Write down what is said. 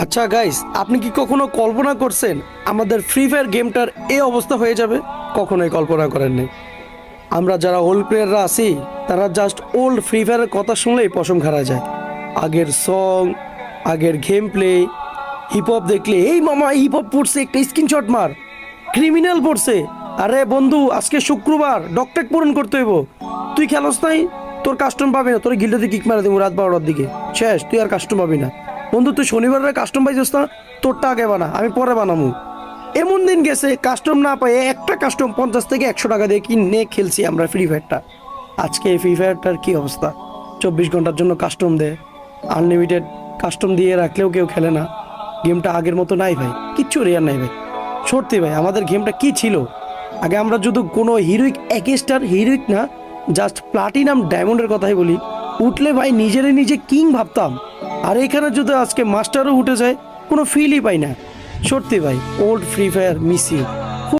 আচ্ছা গাইস, আপনি কি কখনো কল্পনা করছেন আমাদের ফ্রি ফায়ার গেমটার এই অবস্থা হয়ে যাবে? কখনোই কল্পনা করেন নাই। আমরা যারা ওল্ড প্লেয়াররা আছি তারা জাস্ট ওল্ড ফ্রি ফায়ারের কথা শুনলেই পশম খাড়া যায়। আগের সং, আগের গেম প্লে, হিপ হপ দেখলে এই মামা হিপ হপ পড়ছে, একটা স্ক্রিনশট মার, ক্রিমিনাল পড়ছে। আরে বন্ধু, আজকে শুক্রবার, ডকটেক পূরণ করতে হইব। তুই খেলোস নাই, তোর কাস্টম পাবি না, তোর গিল্ডে কিক মারা দেবো রাত 12টার দিকে, শেষ, তুই আর কাস্টম পাবি না। বন্ধু তুই শনিবারের কাস্টম পাইছিস না, তোরটা আগে বানা, আমি পরে বানাবো। এমন দিন গেছে কাস্টম না পাই, একটা কাস্টম 50 থেকে 100 টাকা দিয়ে কিনে খেলছি আমরা ফ্রি ফায়ারটা। আজকে এই ফ্রি ফায়ারটার কি অবস্থা? 24 ঘন্টার জন্য কাস্টম দেয়, আনলিমিটেড কাস্টম দিয়ে রাখলেও কেউ খেলে না। গেমটা আগের মতো নাই ভাই, কিচ্ছু রেয়ার নাই ভাই। সত্যি ভাই, আমাদের গেমটা কি ছিল আগে? আমরা যদি কোনো হিরোইক, এক স্টার হিরোইক না, জাস্ট প্লাটিনাম ডায়মন্ডের কথাই বলি, উঠলে ভাই নিজেরে নিজে কিং ভাবতাম। আর এখানে যদি আজকে মাস্টারও উঠে যায়, কোনো ফিলই পাই না। সত্যি ভাই, old Free Fire miss you.